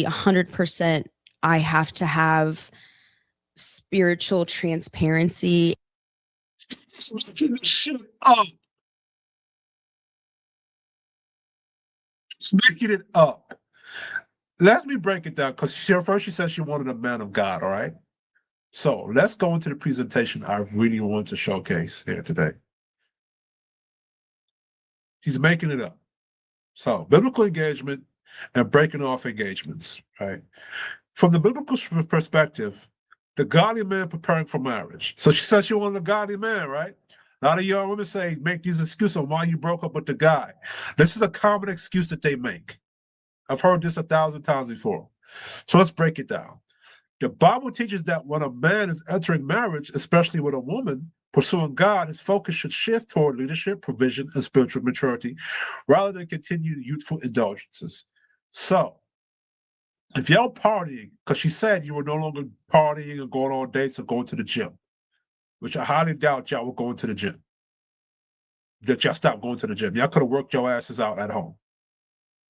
100%, I have to have spiritual transparency. Shut up. It's making it up. Let me break it down, because first she said she wanted a man of God, all right? So let's go into the presentation I really want to showcase here today. She's making it up. So biblical engagement and breaking off engagements, right? From the biblical perspective, the godly man preparing for marriage. So she says she wanted a godly man, right? A lot of young women say, make these excuses on why you broke up with the guy. This is a common excuse that they make. I've heard this 1,000 times before. So let's break it down. The Bible teaches that when a man is entering marriage, especially with a woman pursuing God, his focus should shift toward leadership, provision, and spiritual maturity, rather than continued youthful indulgences. So, if y'all partying, because she said you were no longer partying and going on dates or going to the gym, which I highly doubt y'all were going to the gym, that y'all stopped going to the gym. Y'all could have worked your asses out at home.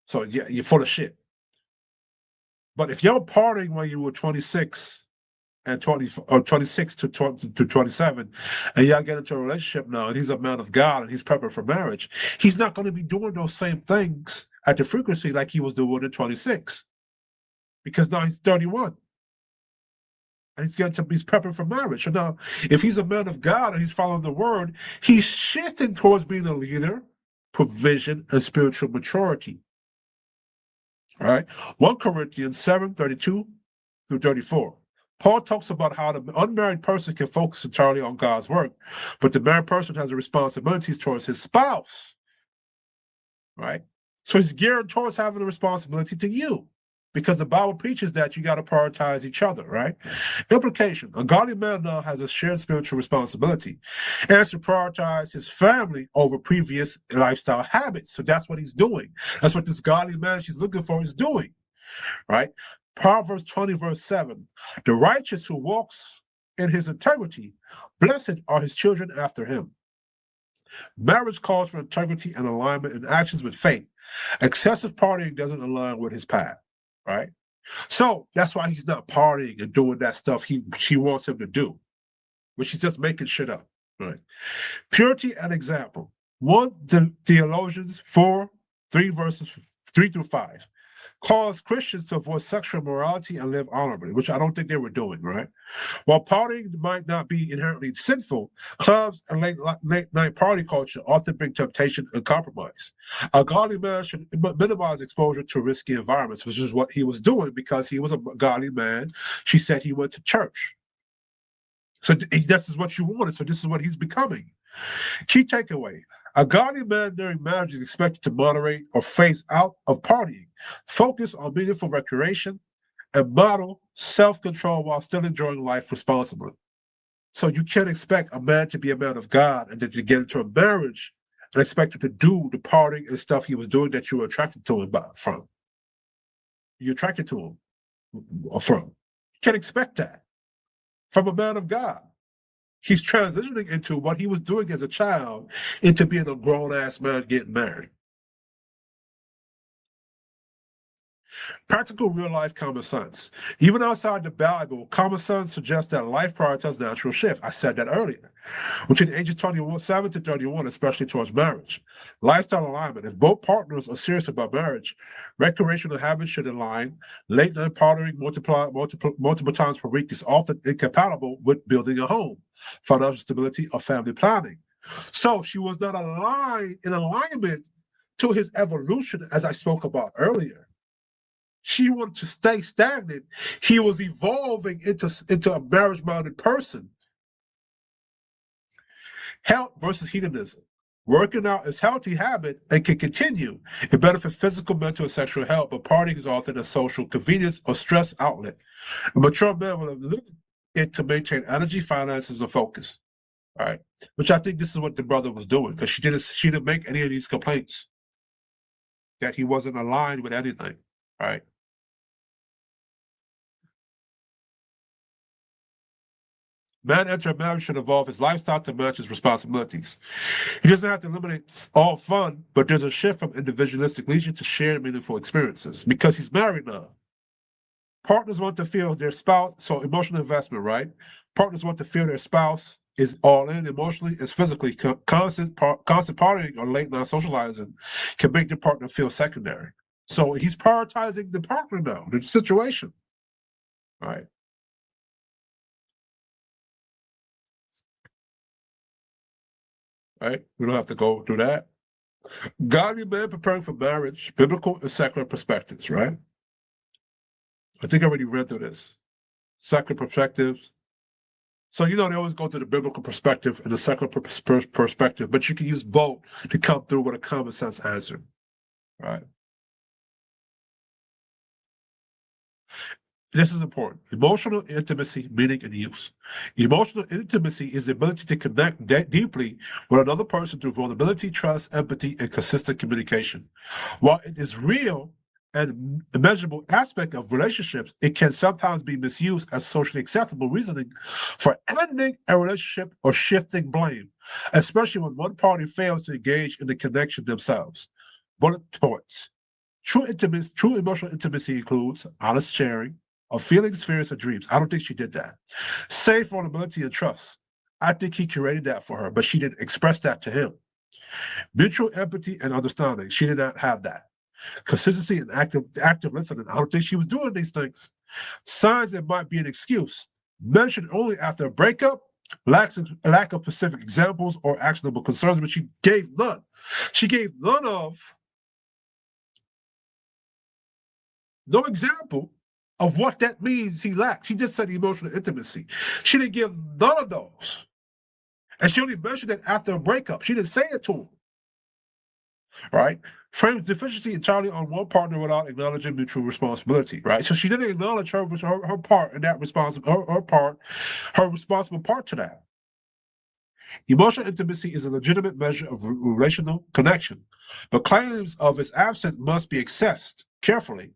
So, yeah, you're full of shit. But if y'all partying when you were 26 and 20 or 26 to 27, and y'all get into a relationship now, and he's a man of God and he's prepping for marriage, he's not going to be doing those same things at the frequency like he was doing at 26, because now he's 31 and he's prepping for marriage. So now, if he's a man of God and he's following the word, he's shifting towards being a leader, provision, and spiritual maturity. All right, 1 Corinthians 7:32 through 34. Paul talks about how the unmarried person can focus entirely on God's work, but the married person has the responsibilities towards his spouse, right? So he's geared towards having the responsibility to you, because the Bible preaches that you got to prioritize each other, right? Implication: a godly man now has a shared spiritual responsibility and has to prioritize his family over previous lifestyle habits. So that's what he's doing. That's what this godly man she's looking for is doing, right? Proverbs 20, verse 7, the righteous who walks in his integrity, blessed are his children after him. Marriage calls for integrity and alignment in actions with faith. Excessive partying doesn't align with his path, right? So that's why he's not partying and doing that stuff she wants him to do, which she's just making shit up, right? Purity and example. 1 Theologians 4:3 verses 3 through 5. Calls Christians to avoid sexual immorality and live honorably, which I don't think they were doing, right? While partying might not be inherently sinful, clubs and late night party culture often bring temptation and compromise. A godly man should minimize exposure to risky environments, which is what he was doing because he was a godly man. She said he went to church. So this is what you wanted, so this is what he's becoming. Key takeaway: a godly man during marriage is expected to moderate or phase out of partying, focus on meaningful recreation, and model self-control while still enjoying life responsibly. So you can't expect a man to be a man of God and then to get into a marriage and expect him to do the partying and stuff he was doing that you were attracted to him from. You're attracted to him from. You can't expect that from a man of God. He's transitioning into what he was doing as a child into being a grown-ass man getting married. Practical real-life common sense. Even outside the Bible, common sense suggests that life prioritizes natural shift. I said that earlier. Between ages 27 to 31, especially towards marriage. Lifestyle alignment. If both partners are serious about marriage, recreational habits should align. Late night partying multiple times per week is often incompatible with building a home, financial stability, or family planning. So she was not in alignment to his evolution, as I spoke about earlier. She wanted to stay stagnant. He was evolving into a marriage-minded person. Health versus hedonism. Working out is a healthy habit and can continue. It benefits physical, mental, and sexual health, but partying is often a social convenience or stress outlet. A mature man will live it to maintain energy, finances, and focus. All right, which I think this is what the brother was doing, because she didn't make any of these complaints that he wasn't aligned with anything. All right. Man entering marriage should evolve his lifestyle to match his responsibilities. He doesn't have to eliminate all fun, but there's a shift from individualistic leisure to shared meaningful experiences because he's married now. Partners want to feel their spouse, so emotional investment, right? Partners want to feel their spouse is all in emotionally and physically. Constant partying or late night socializing can make the partner feel secondary. So he's prioritizing the partner now, the situation, right? Right? We don't have to go through that. Godly men preparing for marriage, biblical and secular perspectives, right? I think I already read through this. Secular perspectives. So, they always go to the biblical perspective and the secular perspective, but you can use both to come through with a common sense answer, right? This is important. Emotional intimacy, meaning and use. Emotional intimacy is the ability to connect deeply with another person through vulnerability, trust, empathy, and consistent communication. While it is real and a measurable aspect of relationships, it can sometimes be misused as socially acceptable reasoning for ending a relationship or shifting blame, especially when one party fails to engage in the connection themselves. Bullet points. True emotional intimacy includes honest sharing of feelings, fears, and dreams. I don't think she did that. Safe vulnerability and trust. I think he curated that for her, but she didn't express that to him. Mutual empathy and understanding. She did not have that. Consistency and active listening. I don't think she was doing these things. Signs that might be an excuse. Mentioned only after a breakup. Lack of specific examples or actionable concerns, but she gave none. She gave no example of what that means he lacked. She just said emotional intimacy. She didn't give none of those. And she only mentioned it after a breakup. She didn't say it to him. Right? Frames deficiency entirely on one partner without acknowledging mutual responsibility, right? So she didn't acknowledge her part in that her responsible part to that. Emotional intimacy is a legitimate measure of relational connection, but claims of its absence must be assessed carefully.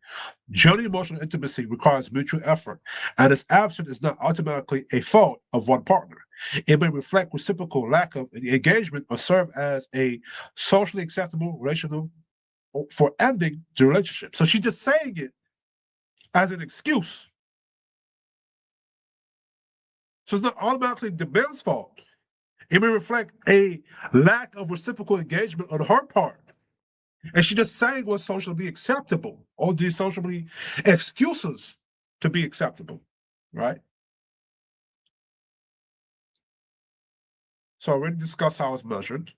Genuine emotional intimacy requires mutual effort, and its absence is not automatically a fault of one partner. It may reflect reciprocal lack of engagement or serve as a socially acceptable relational for ending the relationship. So she's just saying it as an excuse. So it's not automatically the man's fault. It may reflect a lack of reciprocal engagement on her part. And she just saying what's socially acceptable or these socially excuses to be acceptable, right? So I already discussed how it's measured.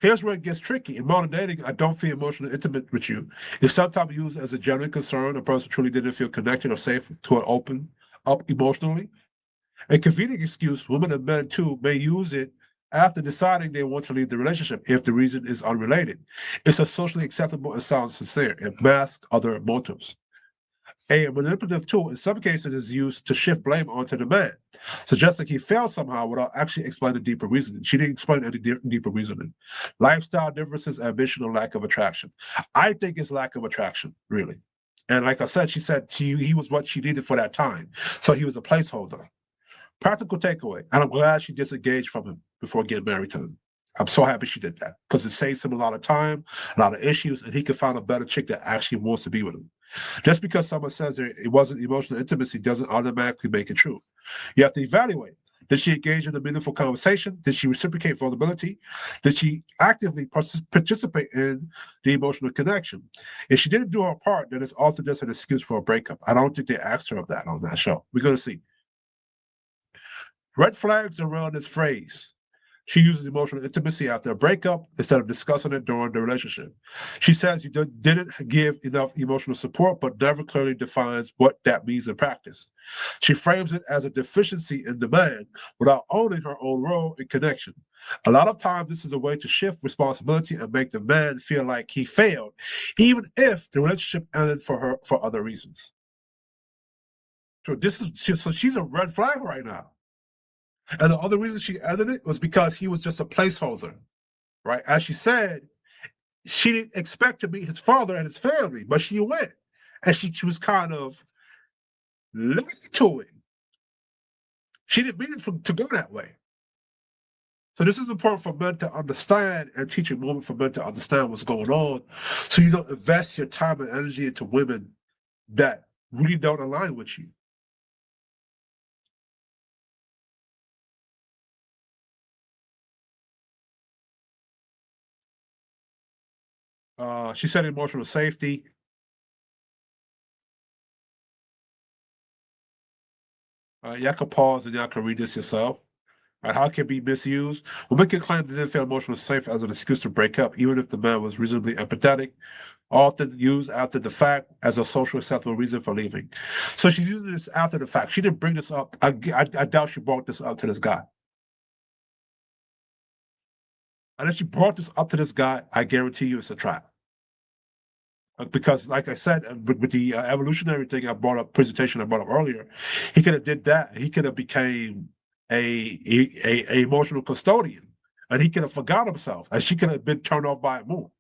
Here's where it gets tricky. In modern dating, I don't feel emotionally intimate with you. It's sometimes used as a genuine concern. A person truly didn't feel connected or safe to open up emotionally. A convenient excuse, women and men too may use it after deciding they want to leave the relationship if the reason is unrelated. It's a socially acceptable and sounds sincere. It masks other motives. A manipulative tool in some cases is used to shift blame onto the man, suggesting he failed somehow without actually explaining deeper reasoning. She didn't explain any deeper reasoning. Lifestyle differences, ambition, or lack of attraction. I think it's lack of attraction, really. And like I said, she said he was what she needed for that time. So he was a placeholder. Practical takeaway, and I'm glad she disengaged from him before getting married to him. I'm so happy she did that because it saves him a lot of time, a lot of issues, and he can find a better chick that actually wants to be with him. Just because someone says it wasn't emotional intimacy doesn't automatically make it true. You have to evaluate. Did she engage in a meaningful conversation? Did she reciprocate vulnerability? Did she actively participate in the emotional connection? If she didn't do her part, then it's often just an excuse for a breakup. I don't think they asked her of that on that show. We're going to see. Red flags around this phrase. She uses emotional intimacy after a breakup instead of discussing it during the relationship. She says you didn't give enough emotional support, but never clearly defines what that means in practice. She frames it as a deficiency in demand without owning her own role in connection. A lot of times, this is a way to shift responsibility and make the man feel like he failed, even if the relationship ended for her for other reasons. So she's a red flag right now. And the other reason she ended it was because he was just a placeholder, right? As she said, she didn't expect to meet his father and his family, but she went. And she was kind of linked to it. She didn't mean it to go that way. So this is important for men to understand and teaching women for men to understand what's going on. So you don't invest your time and energy into women that really don't align with you. She said emotional safety. Y'all can pause and y'all can read this yourself. How it can be misused? Women can claim they didn't feel emotionally safe as an excuse to break up, even if the man was reasonably empathetic, often used after the fact as a social acceptable reason for leaving. So she's using this after the fact. She didn't bring this up. I doubt she brought this up to this guy. And if she brought this up to this guy, I guarantee you it's a trap. Because, like I said, with the evolutionary thing presentation I brought up earlier, he could have did that. He could have became a emotional custodian, and he could have forgot himself, and she could have been turned off by it more.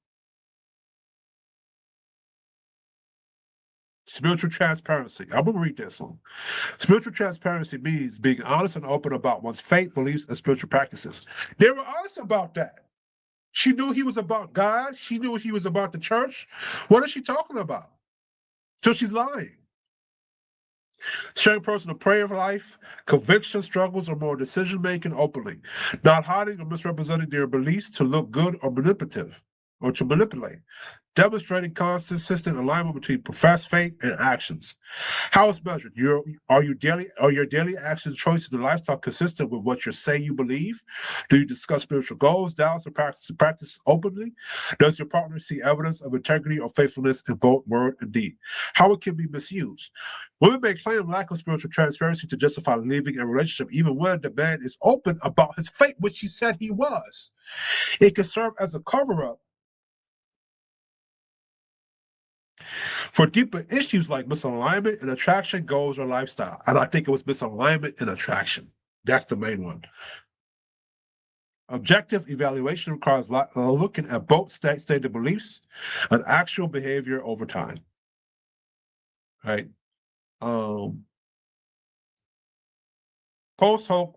Spiritual transparency. I'm gonna read this one. Spiritual transparency means being honest and open about one's faith, beliefs, and spiritual practices. They were honest about that. She knew he was about God. She knew he was about the church. What is she talking about? So she's lying. Sharing personal prayer life, conviction, struggles, or more decision making openly, not hiding or misrepresenting their beliefs to look good or manipulative or to manipulate. Demonstrating consistent alignment between professed faith and actions. How it's measured? Are your daily actions, choices, and lifestyle consistent with what you say you believe? Do you discuss spiritual goals, doubts, and practice openly? Does your partner see evidence of integrity or faithfulness in both word and deed? How it can be misused? Women may claim lack of spiritual transparency to justify leaving a relationship, even when the man is open about his faith, which he said he was. It can serve as a cover-up for deeper issues like misalignment in attraction, goals, or lifestyle. And I think it was misalignment in attraction. That's the main one. Objective evaluation requires looking at both stated beliefs and actual behavior over time. Right? Post-hoc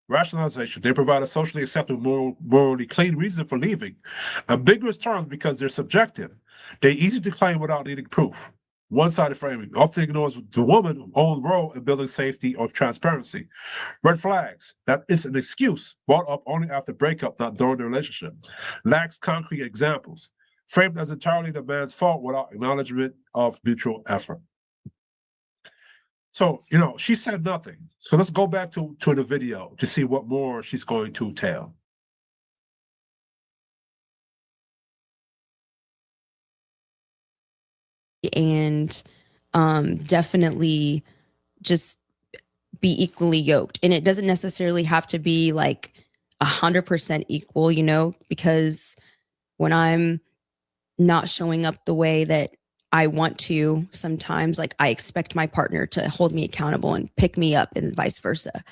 rationalization. They provide a socially acceptable, morally clean reason for leaving. Ambiguous terms because they're subjective. They're easy to claim without needing proof. One-sided framing often ignores the woman's own role in building safety or transparency. Red flags. That is an excuse brought up only after breakup, not during the relationship. Lacks concrete examples. Framed as entirely the man's fault without acknowledgement of mutual effort. So, she said nothing. So let's go back to the video to see what more she's going to tell. And definitely just be equally yoked. And it doesn't necessarily have to be like 100% equal, because when I'm not showing up the way that I want to, sometimes like I expect my partner to hold me accountable and pick me up and vice versa.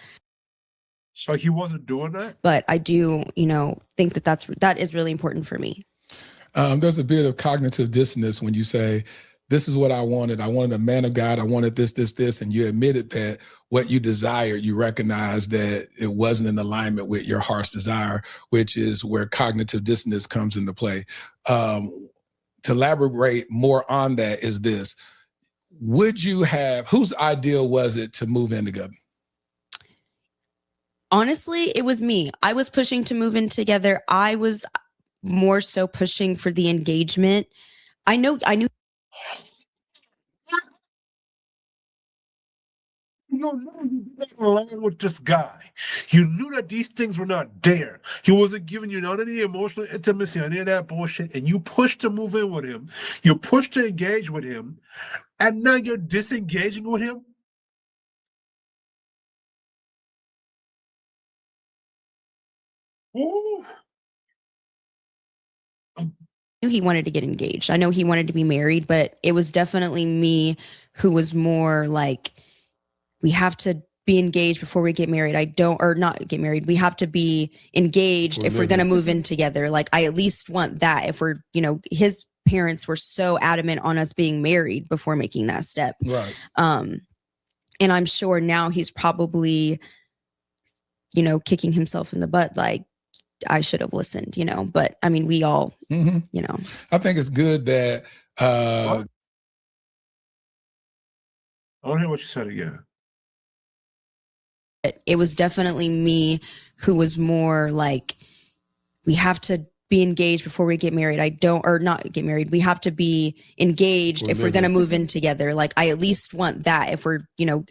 So he wasn't doing that? But I do, think that is really important for me. There's a bit of cognitive dissonance when you say, this is what I wanted. I wanted a man of God. I wanted this, and you admitted that what you desired, you recognize that it wasn't in alignment with your heart's desire, which is where cognitive dissonance comes into play. To elaborate more on that is this: whose ideal was it to move in together? Honestly, it was me. I was pushing to move in together. I was more so pushing for the engagement. I knew. No, you didn't align with this guy. You knew that these things were not there. He wasn't giving you none of the emotional intimacy, any of that bullshit, and you pushed to move in with him. You pushed to engage with him, and now you're disengaging with him? Ooh. Knew he wanted to get engaged. I know he wanted to be married, but it was definitely me who was more like, we have to be engaged before we get married. Not get married. We have to be engaged if we're going to move in together. Like, I at least want that. If we're, his parents were so adamant on us being married before making that step. Right. And I'm sure now he's probably, kicking himself in the butt. Like, I should have listened, but I mean, we all, I think it's good that, I want to hear what you said again. It was definitely me who was more like, we have to be engaged before we get married. I don't, or not get married. We have to be engaged if we're going to move in together. Like, I at least want that. If we're,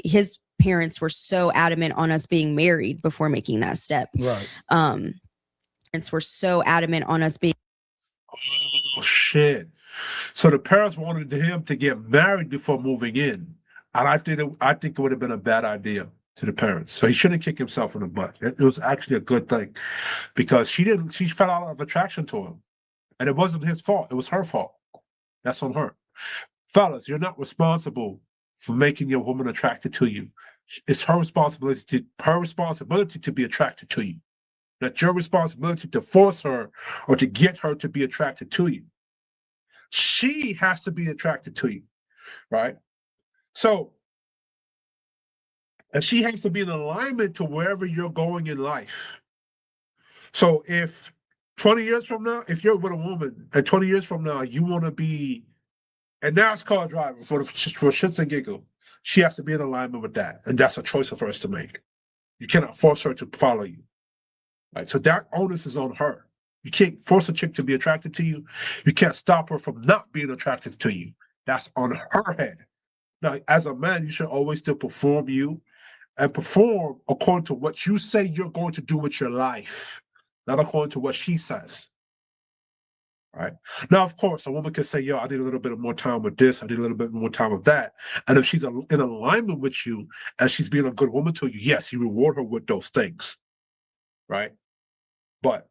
his parents were so adamant on us being married before making that step. Right. Parents were so adamant on us being. Oh shit! So the parents wanted him to get married before moving in, and I think it would have been a bad idea to the parents. So he shouldn't kick himself in the butt. It was actually a good thing, because she felt a lot of attraction to him, and it wasn't his fault. It was her fault. That's on her. Fellas, you're not responsible for making your woman attracted to you. It's her responsibility to be attracted to you. Not your responsibility to force her or to get her to be attracted to you. She has to be attracted to you, right? So, and she has to be in alignment to wherever you're going in life. So if 20 years from now, if you're with a woman and 20 years from now, you want to be a NASCAR driver for shits and giggles, she has to be in alignment with that. And that's a choice of hers to make. You cannot force her to follow you. Right? So that onus is on her. You can't force a chick to be attracted to you. You can't stop her from not being attracted to you. That's on her head. Now, as a man, you should always still perform you and perform according to what you say you're going to do with your life, not according to what she says. Right? Now, of course, a woman can say, yo, I need a little bit more time with this. I need a little bit more time with that. And if she's in alignment with you and she's being a good woman to you, yes, you reward her with those things. Right? But,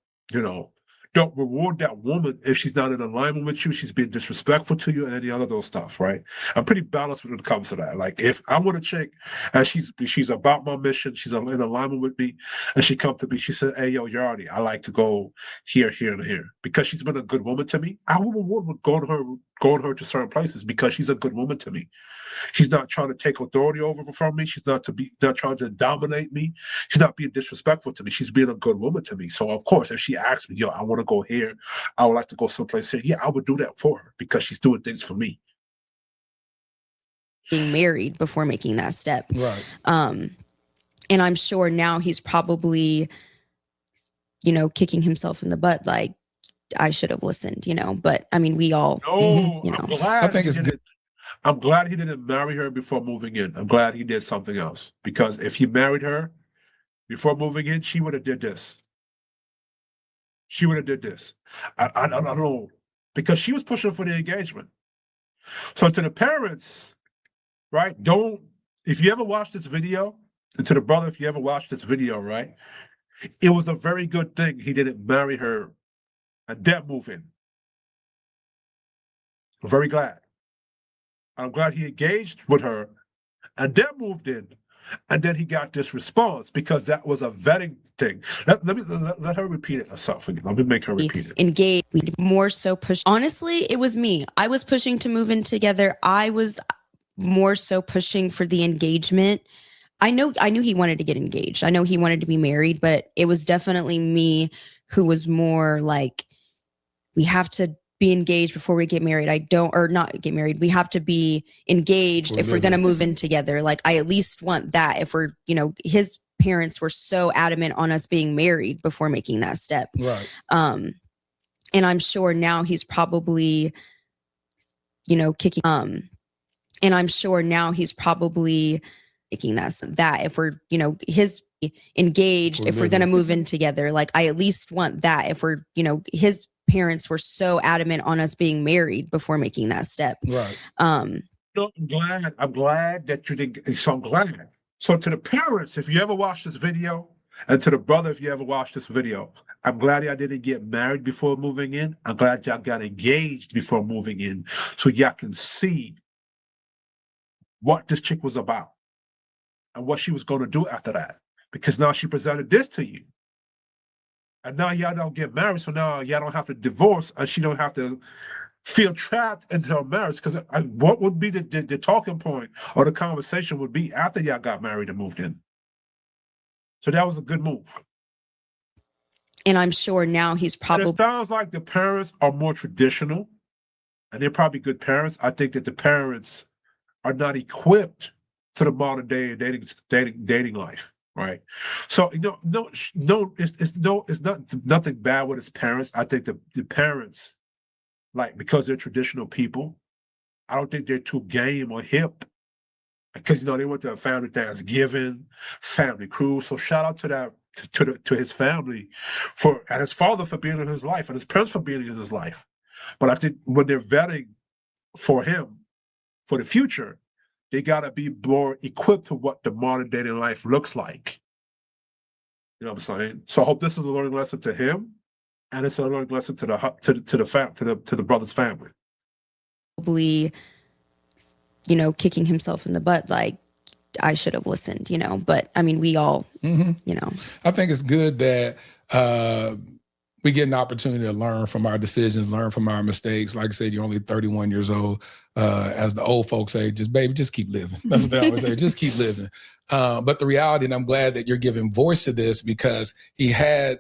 don't reward that woman if she's not in alignment with you, she's being disrespectful to you, and any other those stuff, right? I'm pretty balanced when it comes to that. Like, if I'm with a chick and she's about my mission, she's in alignment with me, and she come to me, she said, hey, yo, Yardi, I like to go here, here, and here. Because she's been a good woman to me, I will reward going her to certain places because she's a good woman to me. She's not trying to take authority over from me. She's not trying to dominate me. She's not being disrespectful to me. She's being a good woman to me. So of course, if she asks me, yo, I want to go here, I would like to go someplace here, yeah, I would do that for her because she's doing things for me. Being married before making that step. Right. And I'm sure now he's probably, kicking himself in the butt, like, I should have listened, but I mean, we all, I'm glad I'm glad he didn't marry her before moving in. I'm glad he did something else, because if he married her before moving in, she would have did this. She would have did this. I don't know, because she was pushing for the engagement. So to the parents, right? If you ever watch this video, and to the brother, if you ever watch this video, right? It was a very good thing he didn't marry her and then move in. I'm very glad. I'm glad he engaged with her and then moved in, and then he got this response, because that was a vetting thing. Let her repeat it herself again. Let me make her repeat it. Engaged, more so push. Honestly, it was me. I was pushing to move in together. I was more so pushing for the engagement. I knew he wanted to get engaged. I know he wanted to be married, but it was definitely me who was more like, we have to be engaged before we get married. I don't, or not get married. We have to be engaged if we're going to move in together. Like, I at least want that. If we're, his parents were so adamant on us being married before making that step. Right. And I'm sure now he's probably, kicking, and I'm sure now he's probably making that if we're, his engaged, if we're going to move in together. Like, I at least want that. If we're, his parents were so adamant on us being married before making that step. Right. I'm glad that you didn't. So I'm glad. So to the parents, if you ever watch this video, and to the brother, if you ever watch this video, I'm glad y'all didn't get married before moving in. I'm glad y'all got engaged before moving in, so y'all can see what this chick was about and what she was going to do after that. Because now she presented this to you. And now y'all don't get married, so now y'all don't have to divorce, and she don't have to feel trapped into her marriage. Because what would be the talking point or the conversation would be after y'all got married and moved in. So that was a good move. And I'm sure now he's probably... And it sounds like the parents are more traditional, and they're probably good parents. I think that the parents are not equipped to the modern day dating life, right? So it's not nothing bad with his parents. I think the parents, like, because they're traditional people, I don't think they're too game or hip, because they went to a family Thanksgiving, family cruise. So shout out to that, to his family and his father for being in his life, and his parents for being in his life. But I think when they're vetting for him for the future, they gotta be more equipped to what the modern dating life looks like. You know what I'm saying? So I hope this is a learning lesson to him, and it's a learning lesson to the brother's family. Probably, kicking himself in the butt, like, I should have listened, but I mean, we all, I think it's good that we get an opportunity to learn from our decisions, learn from our mistakes. Like I said, you're only 31 years old. As the old folks say, just keep living. That's what they always say, just keep living. But the reality, and I'm glad that you're giving voice to this, because he had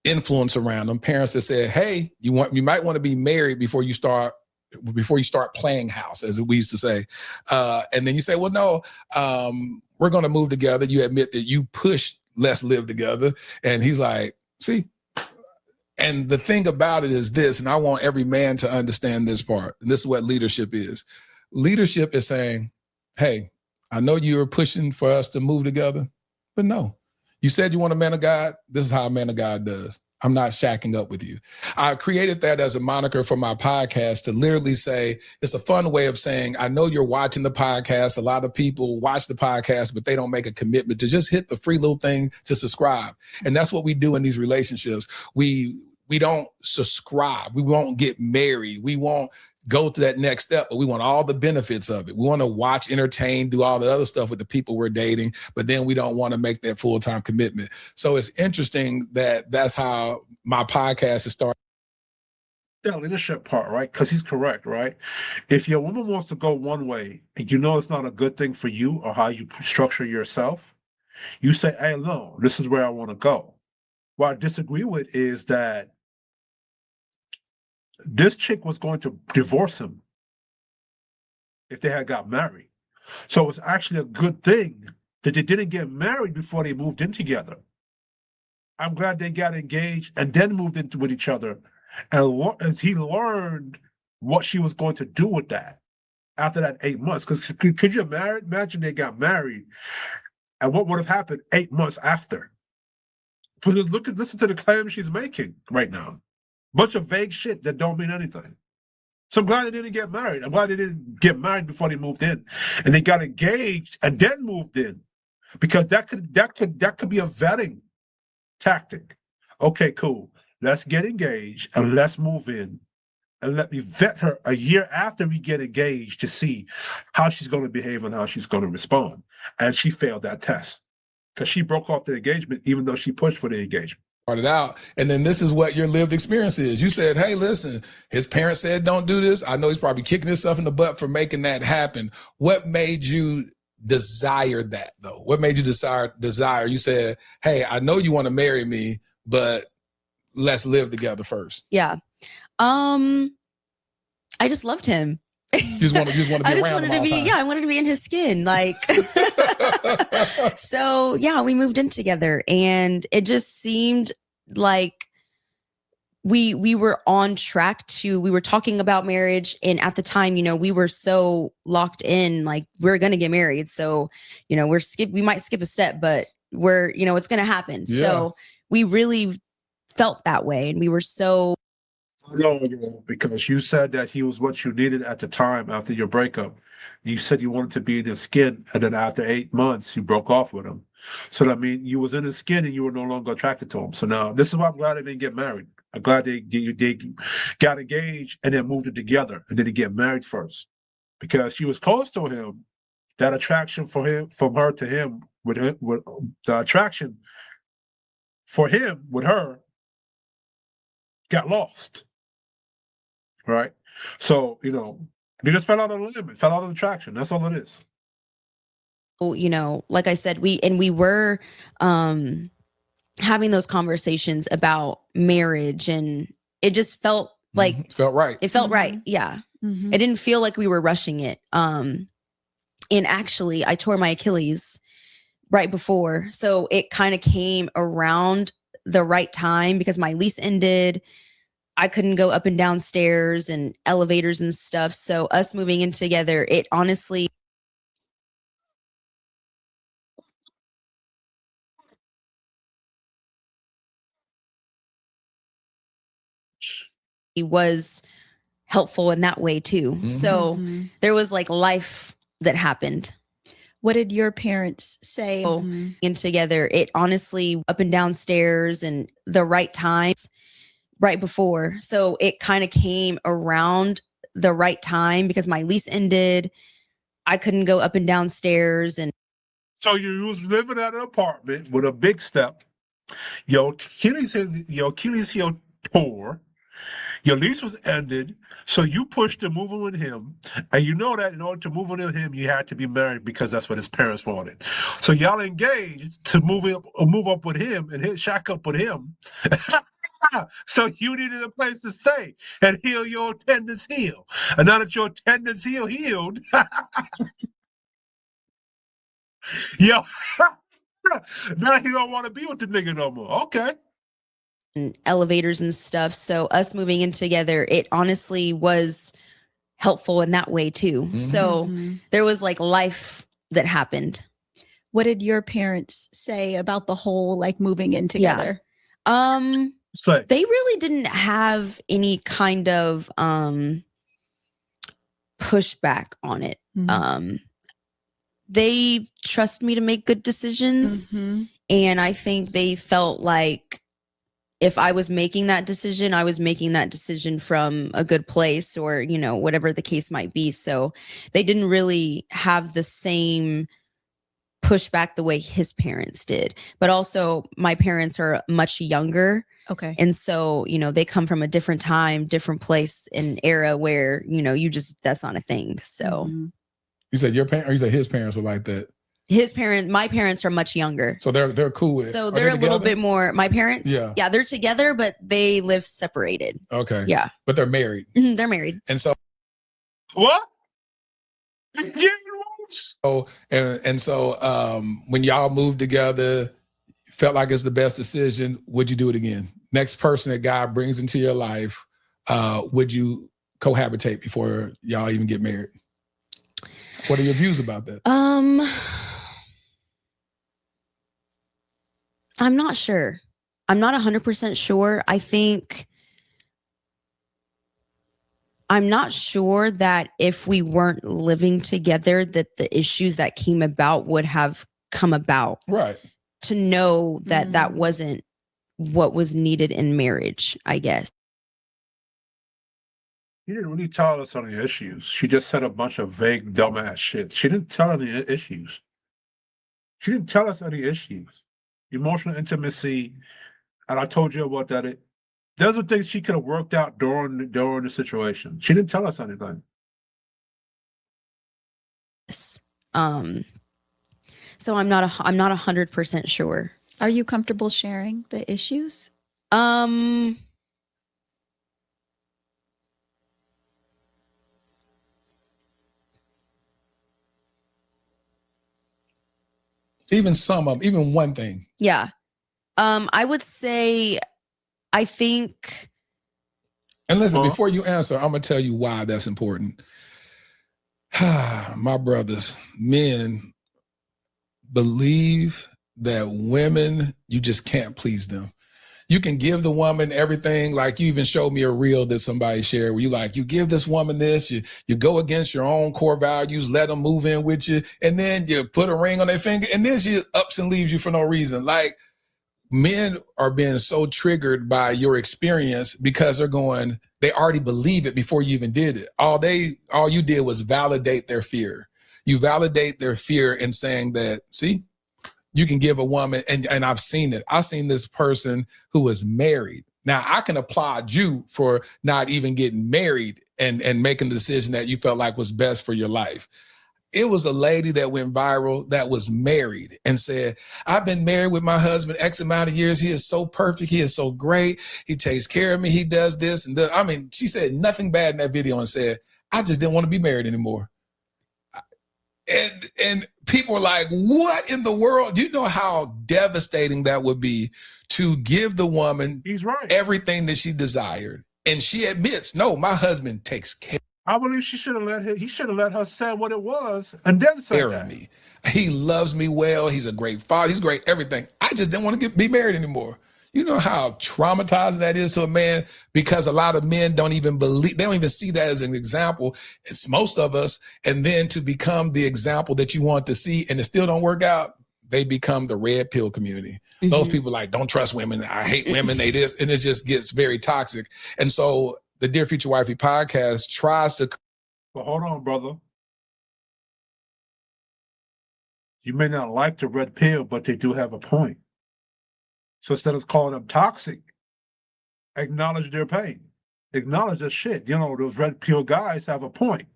influence around him, parents that said, hey, you might want to be married before you start playing house, as we used to say. And then you say, well, no, we're going to move together. You admit that you pushed let's live together. And he's like, see. And the thing about it is this, and I want every man to understand this part, and this is what leadership is. Leadership is saying, hey, I know you were pushing for us to move together, but no. You said you want a man of God. This is how a man of God does. I'm not shacking up with you. I created that as a moniker for my podcast to literally say, it's a fun way of saying, I know you're watching the podcast. A lot of people watch the podcast, but they don't make a commitment to just hit the free little thing to subscribe. And that's what we do in these relationships. We don't subscribe. We won't get married. We won't go to that next step, but we want all the benefits of it. We want to watch, entertain, do all the other stuff with the people we're dating, but then we don't want to make that full-time commitment. So it's interesting that that's how my podcast is started. That leadership part, right? Because he's correct, right? If your woman wants to go one way and it's not a good thing for you or how you structure yourself, you say, hey, no, this is where I want to go. What I disagree with is that this chick was going to divorce him if they had got married. So it's actually a good thing that they didn't get married before they moved in together. I'm glad they got engaged and then moved into with each other. And he learned what she was going to do with that after that 8 months. Because could you imagine they got married and what would have happened 8 months after? Because listen to the claims she's making right now. Bunch of vague shit that don't mean anything. So I'm glad they didn't get married. I'm glad they didn't get married before they moved in, and they got engaged and then moved in, because that could be a vetting tactic. Okay, cool. Let's get engaged and let's move in, and let me vet her a year after we get engaged to see how she's going to behave and how she's going to respond. And she failed that test because she broke off the engagement, even though she pushed for the engagement. Started out, and then this is what your lived experience is. You said, hey, listen, his parents said don't do this. I know he's probably kicking himself in the butt for making that happen. What made you desire that, though? What made you desire? You said, hey, I know you want to marry me, but let's live together first. Yeah. I just loved him. You just want to be I just around wanted him all to be, the time. yeah, I wanted to be in his skin. Like, so yeah, we moved in together, and it just seemed like we were on track we were talking about marriage. And at the time, we were so locked in, like, we're going to get married. So, we might skip a step, but we're, it's going to happen. Yeah. So we really felt that way. And we were so. No, because you said that he was what you needed at the time after your breakup. You said you wanted to be in his skin, and then after 8 months, you broke off with him. So that means you was in his skin and you were no longer attracted to him. So now, this is why I'm glad they didn't get married. I'm glad they got engaged and then moved it together and didn't get married first. Because she was close to him, that attraction from her to him, with the attraction for him with her got lost. Right? So, they just fell out of the limit, fell out of the traction. That's all it is. Like I said, we were having those conversations about marriage, and it just felt like felt right. It felt right. Yeah. Mm-hmm. It didn't feel like we were rushing it. And actually, I tore my Achilles right before. So it kind of came around the right time because my lease ended. I couldn't go up and down stairs and elevators and stuff. So us moving in together, it honestly was helpful in that way too. Mhm. So there was like life that happened. What did your parents say? In together, it honestly up and down stairs and the right times right before. So it kind of came around the right time because my lease ended. I couldn't go up and down stairs. And So you was living at an apartment with a big step. Your Achilles heel tore. Your lease was ended, so you pushed to move in with him, and you know that in order to move in with him, you had to be married because that's what his parents wanted. So y'all engaged to move up with him and hit shack up with him. So you needed a place to stay and heal your tendons heal. And now that your tendons healed, yo, now he don't want to be with the nigga no more. Okay. elevators and stuff. So us moving in together, it honestly was helpful in that way too. So there was like life that happened. What did your parents say about the whole like moving in together? So They really didn't have any kind of pushback on it. They trust me to make good decisions. And I think they felt like if I was making that decision, I was making that decision from a good place or, you know, whatever the case might be. So they didn't really have the same pushback the way his parents did. But also my parents are much younger. Okay. And so, you know, they come from a different time, different place and era where, you know, that's not a thing. So You said your parents, or you said his parents are like that. my parents are much younger. So they're cool with it. So Are they're a little together? bit more, my parents, Yeah. they're together, but they live separated. Okay. Yeah. But they're married. They're married. And so what? when y'all moved together, felt like it's the best decision, would you do it again? Next person that God brings into your life, would you cohabitate before y'all even get married? What are your views about that? I'm not sure. I'm not 100% sure. I'm not sure that if we weren't living together, that the issues that came about would have come about. Right. To know that that wasn't what was needed in marriage, I guess. She didn't really tell us any issues. She just said a bunch of vague, dumbass shit. She didn't tell any issues. She didn't tell us any issues. Emotional intimacy, and I told you about that. There's a thing she could have worked out during the situation. She didn't tell us anything. So I'm not 100% sure. Are you comfortable sharing the issues? Even one thing. Yeah. I would say, I think. And listen, before you answer, I'm going to tell you why that's important. My brothers, men believe that women, you just can't please them. You can give the woman everything. Like you even showed me a reel that somebody shared where you give this woman this, you go against your own core values, let them move in with you, and then you put a ring on their finger, and then she ups and leaves you for no reason. Like men are being so triggered by your experience because they already believe it before you even did it. All you did was validate their fear. You validate their fear in saying that, see, you can give a woman, and I've seen it. I've seen this person who was married. Now, I can applaud you for not even getting married and making the decision that you felt like was best for your life. It was a lady that went viral that was married and said, I've been married with my husband X amount of years. He is so perfect. He is so great. He takes care of me. He does this and that. I mean, she said nothing bad in that video and said, I just didn't want to be married anymore. And people are like, what in the world? Do you know how devastating that would be to give the woman He's right. everything that she desired? And she admits, no, my husband takes care I believe he should have let her say what it was and then say of that. me. He loves me well. He's a great father. He's great everything. I just didn't want to be married anymore. You know how traumatizing that is to a man, because a lot of men don't even see that as an example. It's most of us. And then to become the example that you want to see and it still don't work out, they become the red pill community. Mm-hmm. Those people like, don't trust women. I hate women. They this, and it just gets very toxic. And so the Dear Future Wifey podcast tries to. But hold on, brother. You may not like the red pill, but they do have a point. So instead of calling them toxic, acknowledge their pain. Acknowledge the shit. You know, those red pill guys have a point.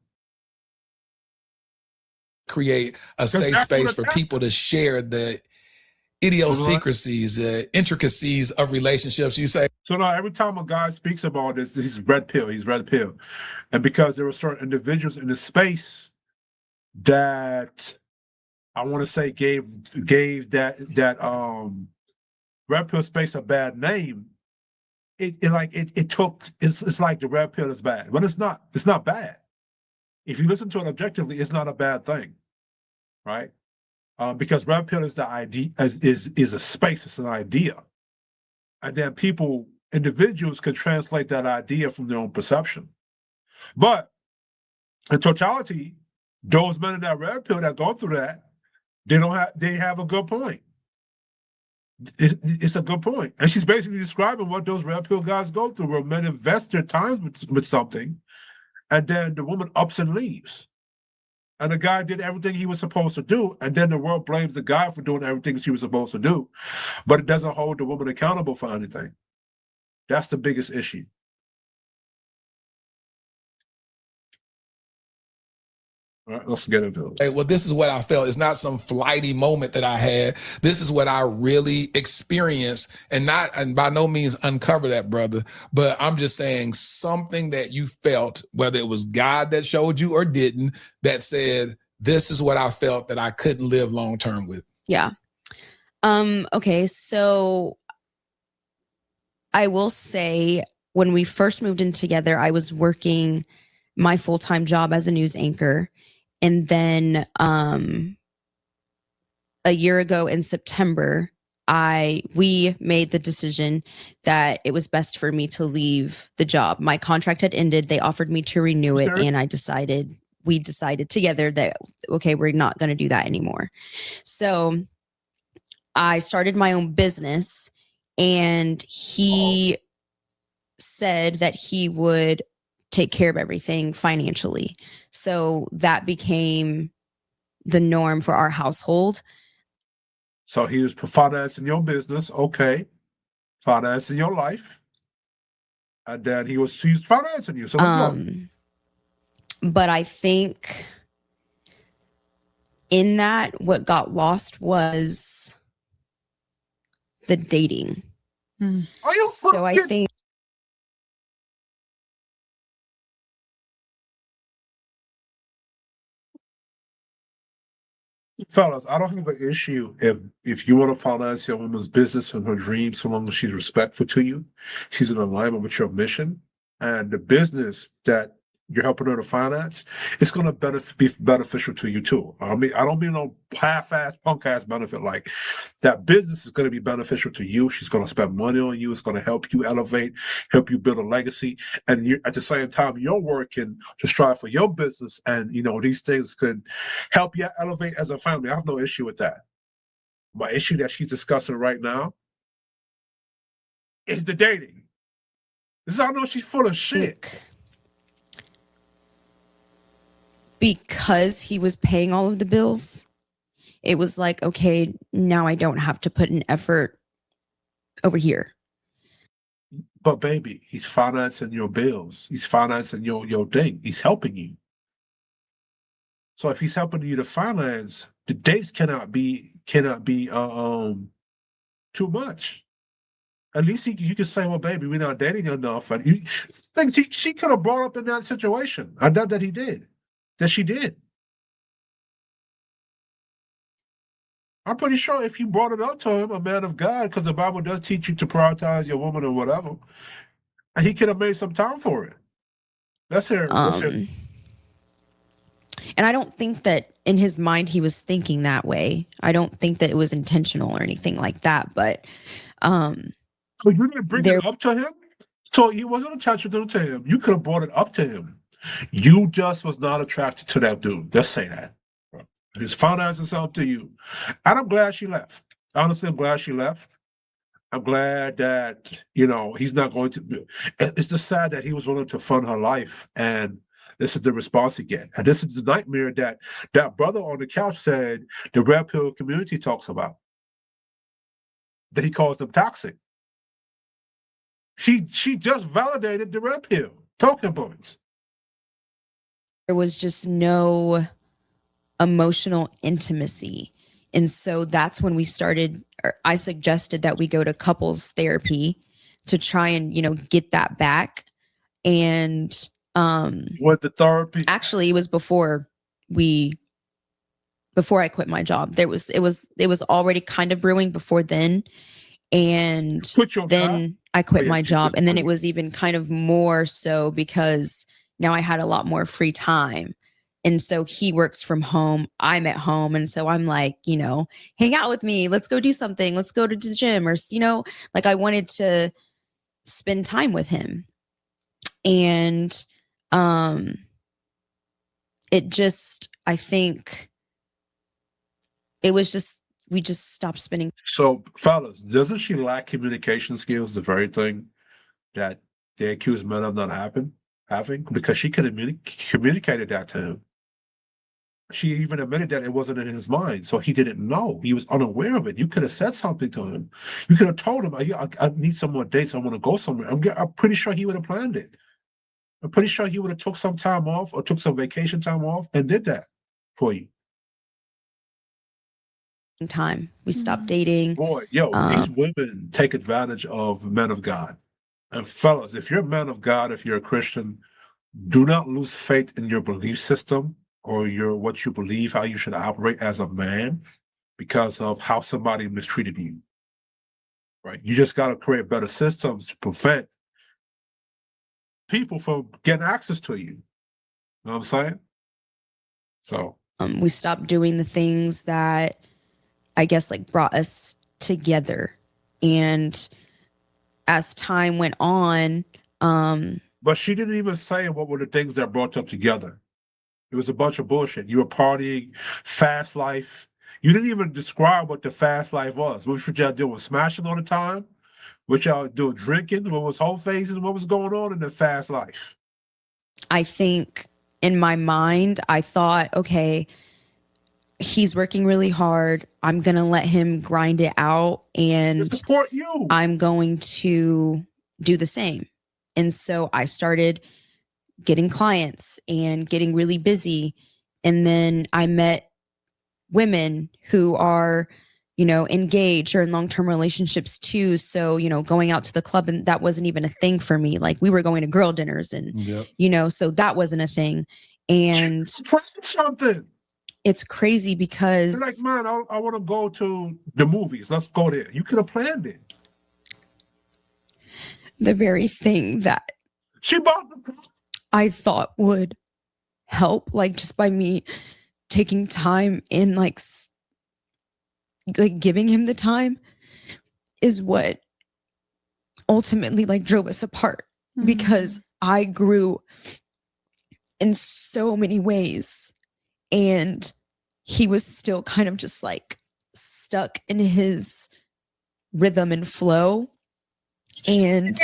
Create a safe space for people to share the idiosyncrasies, the intricacies of relationships. You say. So now every time a guy speaks about this, he's red pill. And because there were certain individuals in the space that I want to say gave that red pill space a bad name, it's like the red pill is bad. But it's not bad. If you listen to it objectively, it's not a bad thing, right? Because red pill is the idea, is a space, it's an idea. And then individuals can translate that idea from their own perception. But in totality, those men in that red pill that go through that, they have a good point. It's a good point. And she's basically describing what those red pill guys go through, where men invest their time with something, and then the woman ups and leaves. And the guy did everything he was supposed to do, and then the world blames the guy for doing everything she was supposed to do, but it doesn't hold the woman accountable for anything. That's the biggest issue. All right, let's get into it. Hey, well, this is what I felt. It's not some flighty moment that I had. This is what I really experienced, and by no means uncover that, brother. But I'm just saying something that you felt, whether it was God that showed you or didn't, that said, this is what I felt that I couldn't live long term with. Yeah. Okay. So I will say, when we first moved in together, I was working my full-time job as a news anchor. And then a year ago in September, we made the decision that it was best for me to leave the job. My contract had ended. They offered me to renew it. And we decided together that, okay, we're not going to do that anymore. So I started my own business, and he said that he would take care of everything financially. So that became the norm for our household. So he was financing your business, okay, financing your life, and then he's financing you. So let's go. But I think in that, what got lost was the dating. So I think. Fellas, I don't have an issue if you want to finance your woman's business and her dreams, so long as she's respectful to you, she's in alignment with your mission, and the business that you're helping her to finance, it's going to be beneficial to you too. I don't mean no half-ass, punk-ass benefit. Like, that business is going to be beneficial to you. She's going to spend money on you. It's going to help you elevate, help you build a legacy. And at the same time, you're working to strive for your business. And, these things could help you elevate as a family. I have no issue with that. My issue that she's discussing right now is the dating. This is how I know she's full of shit. Because he was paying all of the bills, it was like, okay, now I don't have to put an effort over here. But baby, he's financing your bills. He's financing your thing. He's helping you. So if he's helping you to finance, the dates cannot be too much. At least you can say, well, baby, we're not dating enough. And she could have brought up in that situation. I doubt that he did. That she did. I'm pretty sure if you brought it up to him, a man of God, because the Bible does teach you to prioritize your woman or whatever, and he could have made some time for it. That's her. And I don't think that in his mind he was thinking that way. I don't think that it was intentional or anything like that. But So you didn't bring it up to him? So he wasn't attracted to him. You could have brought it up to him. You just was not attracted to that dude. Just say that. His finances up to you. And I'm glad she left. Honestly, I'm glad she left. I'm glad that, he's not going to. It's just sad that he was willing to fund her life. And this is the response he get. And this is the nightmare that that brother on the couch said the red pill community talks about. That he calls them toxic. She just validated the red pill talking points. There was just no emotional intimacy. And so that's when we started, or I suggested that we go to couples therapy to try and, get that back. And what the therapy? Actually, it was before I quit my job. It was already kind of brewing before then. And then I quit my job. And then it was even kind of more so because now I had a lot more free time. And so he works from home. I'm at home. And so I'm like, hang out with me. Let's go do something. Let's go to the gym or, like I wanted to spend time with him. And it just, I think it was just, we just stopped spending. So, fellas, doesn't she lack communication skills, the very thing that they accuse men of not having? Because she could have communicated that to him. She even admitted that it wasn't in his mind, so he didn't know. He was unaware of it. You could have said something to him. You could have told him, I need some more dates. I want to go somewhere. I'm pretty sure he would have planned it. I'm pretty sure he would have took some time off or took some vacation time off and did that for you. Time. We stopped dating. Boy, these women take advantage of men of God. And fellas, if you're a man of God, if you're a Christian, do not lose faith in your belief system or what you believe, how you should operate as a man because of how somebody mistreated you. Right? You just got to create better systems to prevent people from getting access to you. You know what I'm saying? So we stopped doing the things that I guess like brought us together. And as time went on, but she didn't even say what were the things that brought them together. It was a bunch of bullshit. You were partying, fast life. You didn't even describe what the fast life was. What y'all doing? Smashing all the time? What y'all doing? Drinking? What was whole phases? What was going on in the fast life? I think in my mind, I thought, okay, he's working really hard. I'm going to let him grind it out and support you. I'm going to do the same. And so I started getting clients and getting really busy. And then I met women who are, engaged or in long-term relationships too. So, going out to the club, and that wasn't even a thing for me. Like we were going to girl dinners and, so that wasn't a thing. And something. It's crazy because you're like, man, I want to go to the movies. Let's go there. You could have planned it. The very thing that she bought I thought would help, like just by me taking time and like giving him the time is what ultimately like drove us apart. Because I grew in so many ways and he was still kind of just like stuck in his rhythm and flow. And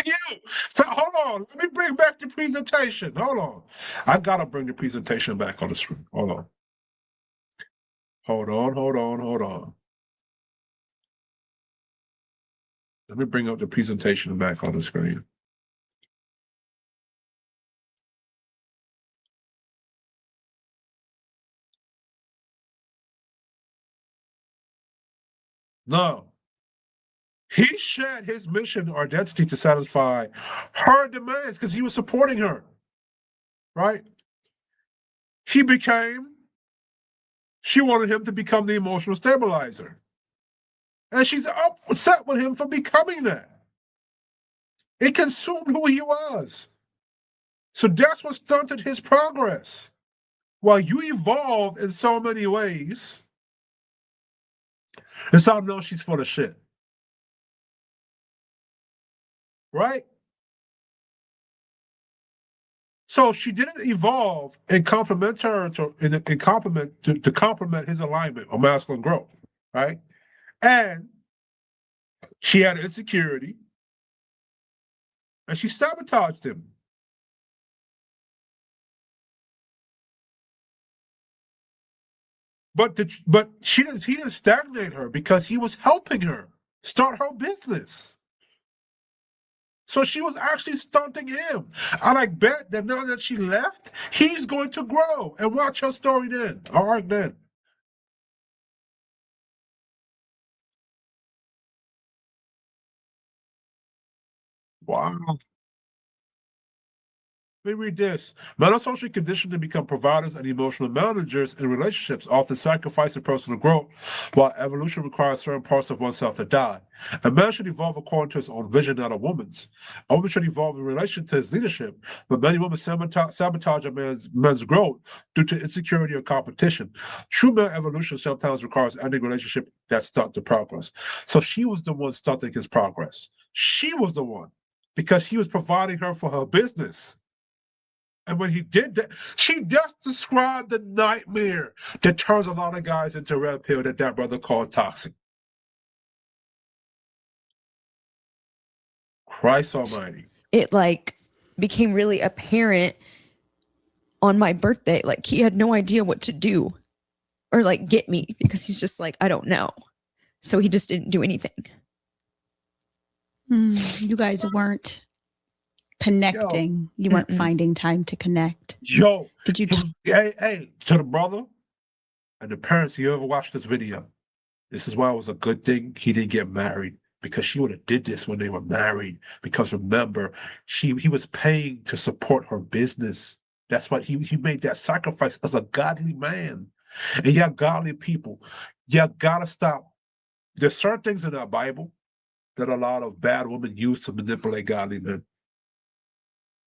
so hold on, let me bring back the presentation. Hold on. I gotta bring the presentation back on the screen. Hold on. Let me bring up the presentation back on the screen. No. He shared his mission or identity to satisfy her demands because he was supporting her. Right? She wanted him to become the emotional stabilizer. And she's upset with him for becoming that. It consumed who he was. So that's what stunted his progress. While you evolved in so many ways, it's how I know she's full of shit. Right? So she didn't evolve and complement her to complement his alignment or masculine growth, right? And she had insecurity, and she sabotaged him. But he didn't stagnate her because he was helping her start her business. So she was actually stunting him. And I bet that now that she left, he's going to grow. And watch her story then, or arc then. Wow. Let me read this. Men are socially conditioned to become providers and emotional managers in relationships, often sacrificing personal growth, while evolution requires certain parts of oneself to die. A man should evolve according to his own vision, not a woman's. A woman should evolve in relation to his leadership, but many women sabotage a man's growth due to insecurity or competition. True man evolution sometimes requires ending relationship that stunt the progress. So she was the one stunting his progress. She was the one, because he was providing her for her business. And when he did that, she just described the nightmare that turns a lot of guys into red pill that brother called toxic. Christ almighty. It like became really apparent on my birthday. Like he had no idea what to do or like get me, because he's just like, I don't know. So he just didn't do anything. You guys weren't connecting. You weren't finding time to connect. Yo, did you? Hey, to the brother and the parents, you ever watched this video? This is why it was a good thing he didn't get married, because she would have did this when they were married. Because remember, he was paying to support her business. That's why he made that sacrifice as a godly man. And yeah, godly people, you gotta stop. There's certain things in our Bible that a lot of bad women use to manipulate godly men.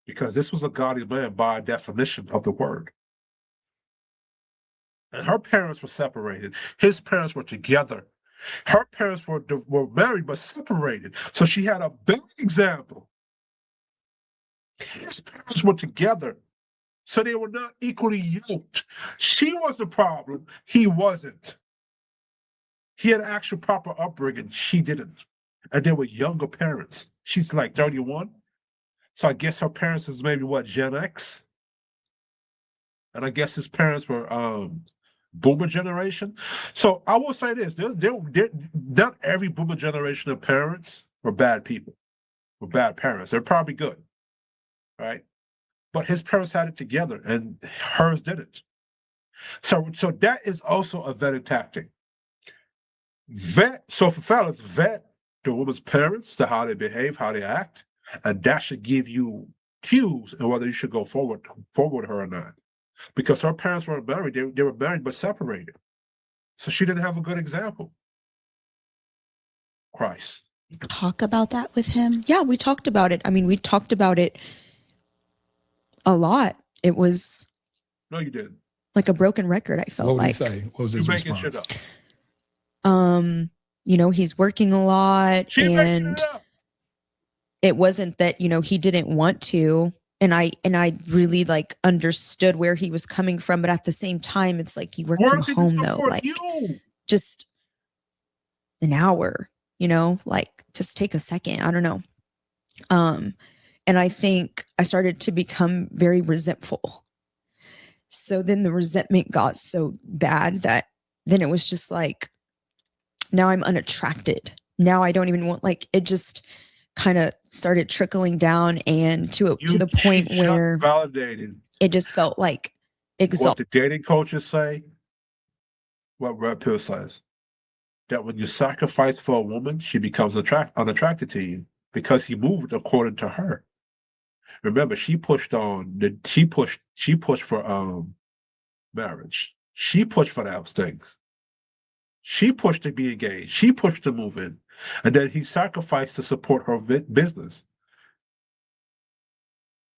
Because this was a godly man by definition of the word. And her parents were separated. His parents were together. Her parents were married but separated. So she had a big example. His parents were together. So they were not equally yoked. She was the problem. He wasn't. He had actual proper upbringing. She didn't. And they were younger parents. She's like 31. So I guess her parents is maybe what, Gen X? And I guess his parents were boomer generation. So I will say this, not every boomer generation of parents were bad people, were bad parents. They're probably good, right? But his parents had it together and hers didn't. So that is also a vetting tactic. So for fellas, vet the woman's parents, to how they behave, how they act, and that should give you cues on whether you should go forward with her or not. Because her parents weren't married, they were married but separated. So she didn't have a good example. Christ. Talk about that with him? Yeah, we talked about it. I mean, we talked about it a lot. It was No, you didn't. like a broken record, I felt What would like. he say? What was his You're making response? shit up. You know, he's working a lot, and it wasn't that, you know, he didn't want to. And I really like understood where he was coming from, but at the same time, it's like you work from home though, like just an hour, you know, like just take a second. I don't know. And I think I started to become very resentful. So then the resentment got so bad that then it was just like, now I'm unattracted. Now I don't even want, like, it just kind of started trickling down and to the point where validated. It just felt like What the dating coaches say, what Red Pill says, that when you sacrifice for a woman, she becomes unattracted to you because he moved according to her. Remember, she pushed for marriage. She pushed for those things. She pushed to be engaged. She pushed to move in. And then he sacrificed to support her business.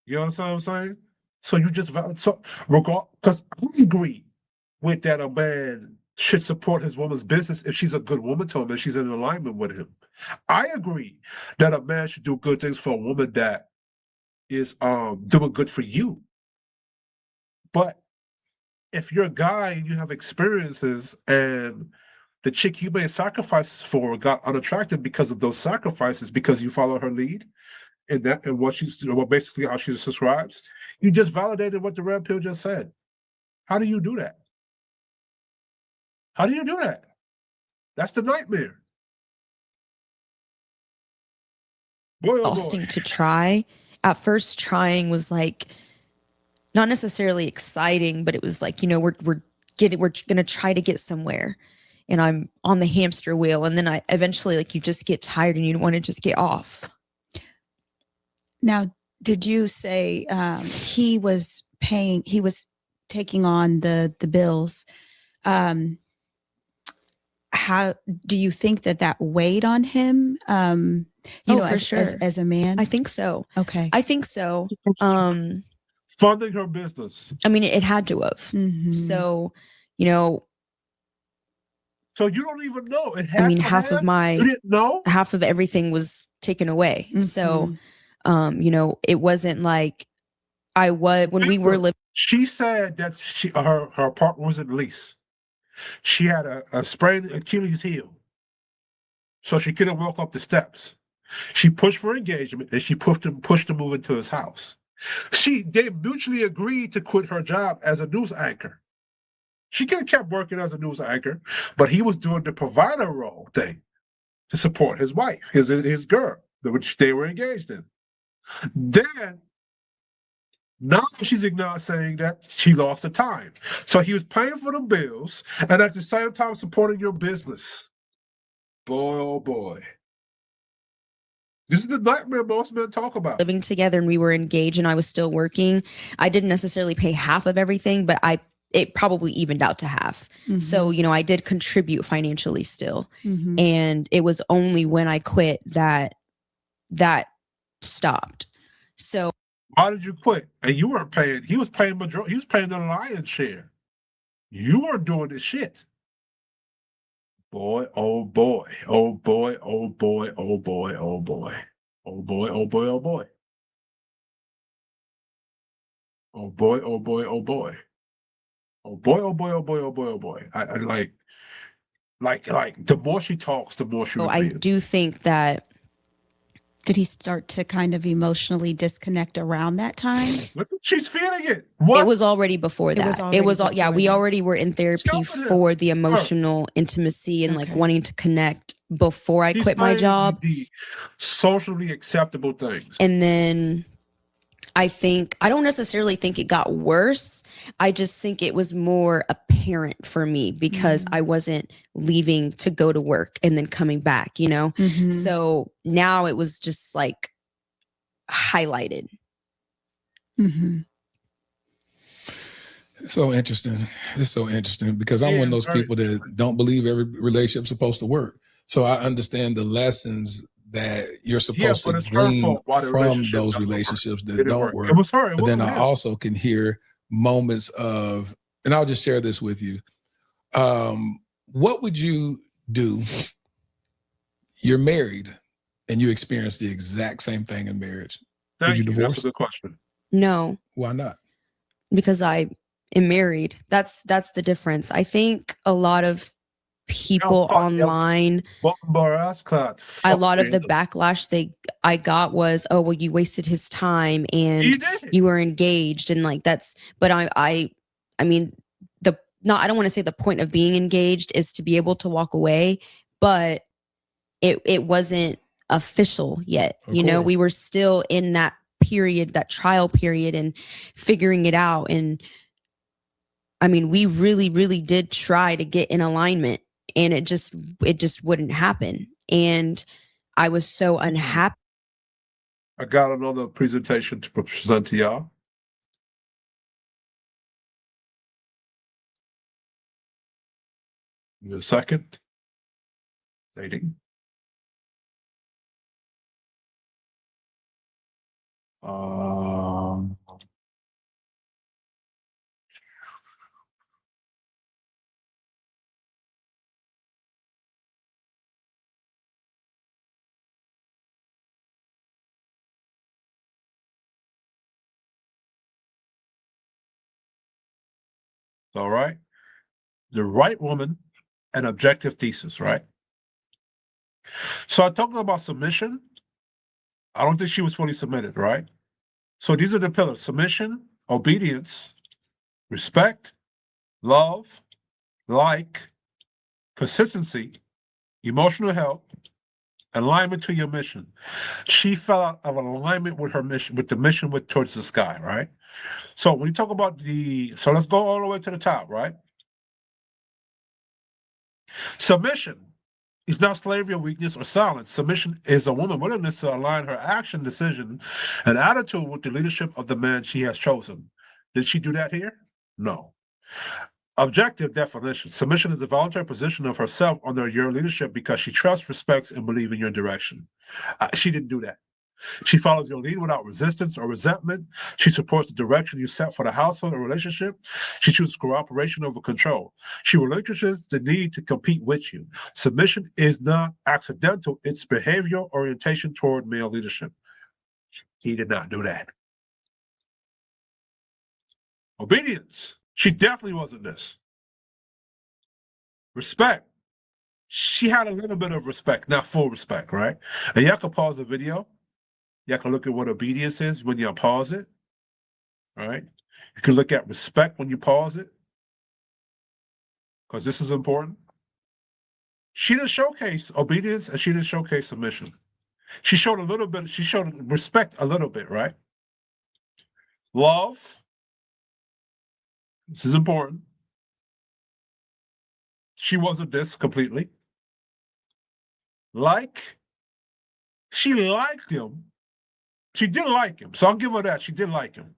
You understand what I'm saying? So you just, so regard, because I agree with that a man should support his woman's business if she's a good woman to him and she's in alignment with him. I agree that a man should do good things for a woman that is doing good for you. But if you're a guy and you have experiences and the chick you made sacrifices for got unattractive because of those sacrifices, because you follow her lead and what she's, well, basically how she subscribes, you just validated what the red pill just said. How do you do that? How do you do that? That's the nightmare. Boy, oh boy. Exhausting to try. At first, trying was like not necessarily exciting, but it was like, you know, we're gonna try to get somewhere, and I'm on the hamster wheel, and then I eventually, like, you just get tired and you want to just get off. Now, did you say he was taking on the bills? How do you think that weighed on him? You know, for sure. As a man? I think so. Okay. I think so. Funding her business. I mean, it had to have. Mm-hmm. So, you know. So you don't even know. It had I mean, to half have, of my, you didn't know? half of everything was taken away. Mm-hmm. So, you know, it wasn't like when we were living. She said that her apartment was in lease. She had a sprained Achilles heel, so she couldn't walk up the steps. She pushed for engagement, and she pushed to move into his house. They mutually agreed to quit her job as a news anchor. She could have kept working as a news anchor, but he was doing the provider role thing to support his wife, his girl, which they were engaged in. Then, now she's saying that she lost the time. So he was paying for the bills and at the same time supporting your business. Boy, oh boy. This is the nightmare most men talk about. Living together and we were engaged and I was still working. I didn't necessarily pay half of everything, but it probably evened out to half. Mm-hmm. So, you know, I did contribute financially still. Mm-hmm. And it was only when I quit that stopped. So why did you quit? And you weren't paying. He was paying the lion's share. You weren't doing the shit. Boy, oh boy, oh boy, oh boy, oh boy, oh boy, oh boy, oh boy, oh boy, oh boy, oh boy, oh boy, oh boy, oh boy, oh boy, oh boy, oh boy. I like the more she talks, the more she. So I do think that. Did he start to kind of emotionally disconnect around that time? She's feeling it. What? It was already before that. We already were in therapy for the emotional intimacy and like wanting to connect before I quit my job. The socially acceptable things. And then I don't necessarily think it got worse. I just think it was more apparent for me because I wasn't leaving to go to work and then coming back, you know? Mm-hmm. So now it was just like highlighted. Mm-hmm. It's so interesting. It's so interesting because I'm one of those people that don't believe every relationship's supposed to work. So I understand the lessons that you're supposed to glean from those relationships that don't work. It was her. But then I also can hear moments of, and I'll just share this with you. What would you do? You're married and you experience the exact same thing in marriage. Would you divorce? That's a good question. No. Why not? Because I am married. That's the difference. I think a lot of people online, a lot of the backlash I got was, oh, well, you wasted his time and you were engaged and like that's, but I mean, I don't want to say the point of being engaged is to be able to walk away, but it wasn't official yet. You know, we were still in that period, that trial period and figuring it out. And I mean, we really, really did try to get in alignment. And it just wouldn't happen. And I was so unhappy. I got another presentation to present to y'all. Give me a second. Dating. All right. The right woman, an objective thesis, right? So I'm talking about submission. I don't think she was fully submitted, right? So these are the pillars: submission, obedience, respect, love, like, consistency, emotional health, alignment to your mission. She fell out of alignment with her mission, with the mission with towards the sky, right? So when you talk about so let's go all the way to the top, right? Submission is not slavery or weakness or silence. Submission is a woman's willingness to align her action, decision, and attitude with the leadership of the man she has chosen. Did she do that here? No. Objective definition. Submission is a voluntary position of herself under your leadership because she trusts, respects, and believes in your direction. She didn't do that. She follows your lead without resistance or resentment. She supports the direction you set for the household or relationship. She chooses cooperation over control. She relinquishes the need to compete with you. Submission is not accidental. It's behavioral orientation toward male leadership. He did not do that. Obedience. She definitely wasn't this. Respect. She had a little bit of respect, not full respect, right? And y'all can pause the video. Y'all can look at what obedience is when y'all pause it, right? You can look at respect when you pause it, because this is important. She didn't showcase obedience and she didn't showcase submission. She showed a little bit, she showed respect a little bit, right? Love. This is important. She wasn't this completely. Like, she liked him. She did like him. So I'll give her that. She did like him.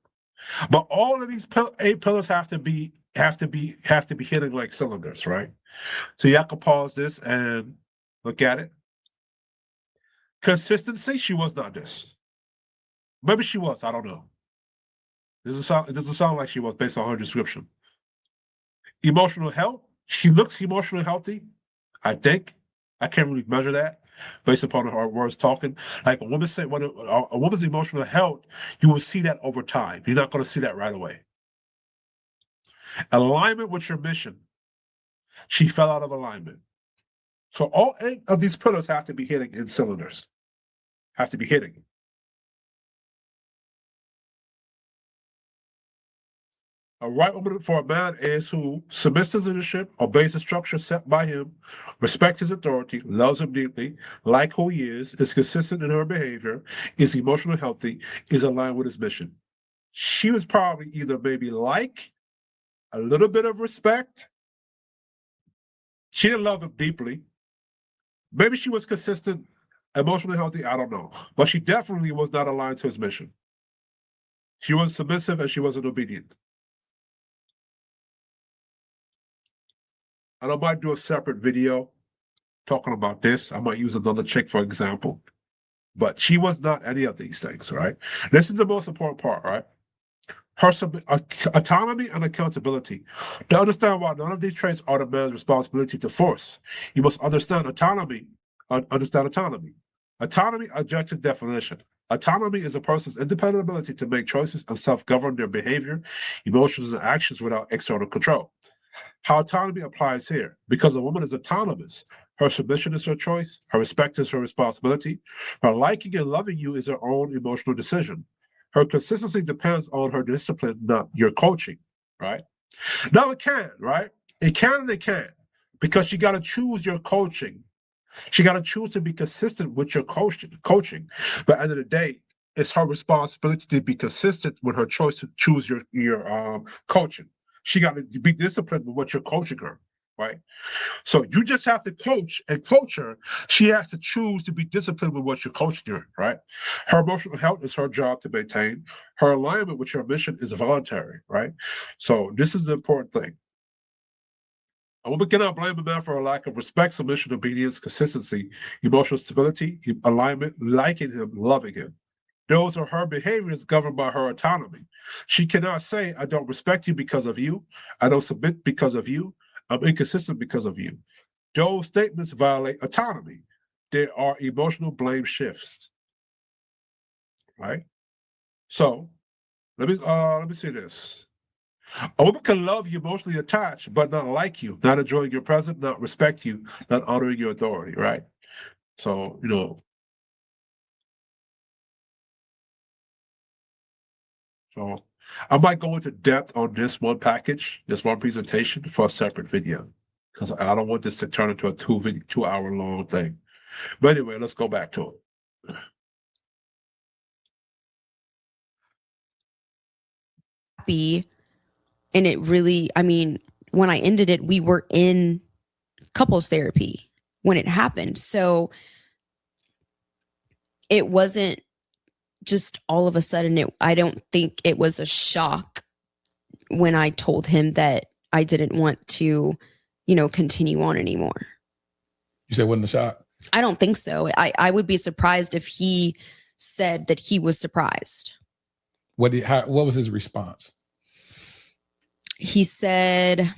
But all of these 8 pillars have to be hitting like cylinders, right? So y'all can pause this and look at it. Consistency, she was not this. Maybe she was, I don't know. It doesn't sound like she was based on her description. Emotional health, she looks emotionally healthy, I think. I can't really measure that based upon her words talking. Like a woman said, when a woman's emotional health, you will see that over time. You're not going to see that right away. Alignment with your mission. She fell out of alignment. So all 8 of these pillars have to be hitting in cylinders. Have to be hitting. A right woman for a man is who submits to leadership, obeys the structure set by him, respects his authority, loves him deeply, like who he is consistent in her behavior, is emotionally healthy, is aligned with his mission. She was probably either maybe like a little bit of respect. She didn't love him deeply. Maybe she was consistent, emotionally healthy, I don't know. But she definitely was not aligned to his mission. She was submissive and she wasn't obedient. And I might do a separate video talking about this. I might use another chick, for example. But she was not any of these things, right? This is the most important part, right? Her autonomy and accountability. To understand why none of these traits are the man's responsibility to force, you must understand autonomy. Autonomy, objective definition. Autonomy is a person's independent ability to make choices and self-govern their behavior, emotions, and actions without external control. How autonomy applies here. Because a woman is autonomous, her submission is her choice, her respect is her responsibility, her liking and loving you is her own emotional decision. Her consistency depends on her discipline, not your coaching, right? Now it can, right? It can and it can't, because you got to choose your coaching. She got to choose to be consistent with your coaching. But at the end of the day, it's her responsibility to be consistent with her choice to choose your coaching. She got to be disciplined with what you're coaching her, right? So you just have to coach and coach her. She has to choose to be disciplined with what you're coaching her, right? Her emotional health is her job to maintain. Her alignment with your mission is voluntary, right? So this is the important thing. A woman cannot blame a man for a lack of respect, submission, obedience, consistency, emotional stability, alignment, liking him, loving him. Those are her behaviors governed by her autonomy. She cannot say, I don't respect you because of you. I don't submit because of you. I'm inconsistent because of you. Those statements violate autonomy. They are emotional blame shifts. Right? So let me say this. A woman can love you, emotionally attached, but not like you, not enjoying your presence, not respect you, not honoring your authority, right? So, so I might go into depth on this one package, this one presentation for a separate video, because I don't want this to turn into a 2 hour long thing. But anyway, let's go back to it. Happy. And it really, I mean, when I ended it, we were in couples therapy when it happened. So it wasn't just all of a sudden. I don't think it was a shock when I told him that I didn't want to, continue on anymore. You said it wasn't a shock? I don't think so. I would be surprised if he said that he was surprised. What was his response? He said,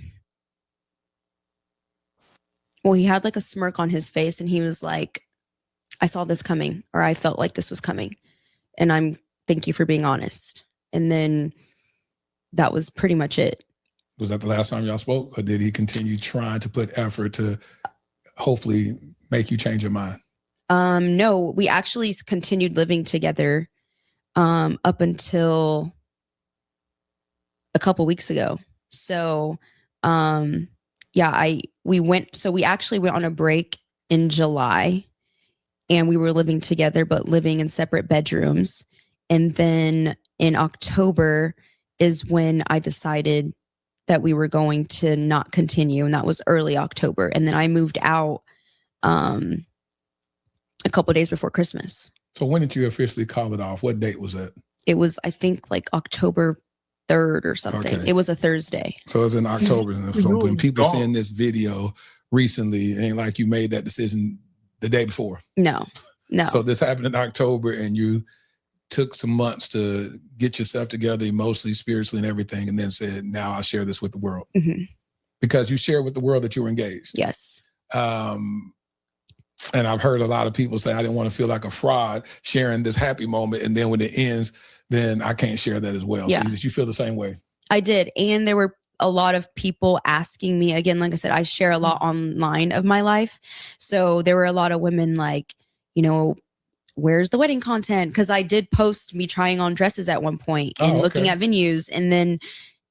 well, he had like a smirk on his face and he was like, I saw this coming, or I felt like this was coming. And thank you for being honest. And then that was pretty much it. Was that the last time y'all spoke? Or did he continue trying to put effort to hopefully make you change your mind? No, we actually continued living together up until a couple weeks ago. So, we actually went on a break in July and we were living together, but living in separate bedrooms. And then in October is when I decided that we were going to not continue. And that was early October. And then I moved out, a couple of days before Christmas. So when did you officially call it off? What date was that? It was, I think, like October 3rd or something. Okay. It was a Thursday. So it was in October. So when people seeing this video recently, it ain't like you made that decision the day before. No. So this happened in October and you took some months to get yourself together emotionally, spiritually, and everything, and then said, now I'll share this with the world. Mm-hmm. Because you shared with the world that you were engaged. Yes. And I've heard a lot of people say, I didn't want to feel like a fraud sharing this happy moment. And then when it ends, then I can't share that as well. Yeah. So did you feel the same way? I did. And there were a lot of people asking me, again, like I said, I share a lot online of my life. So there were a lot of women like, where's the wedding content? Because I did post me trying on dresses at one point and looking at venues, and then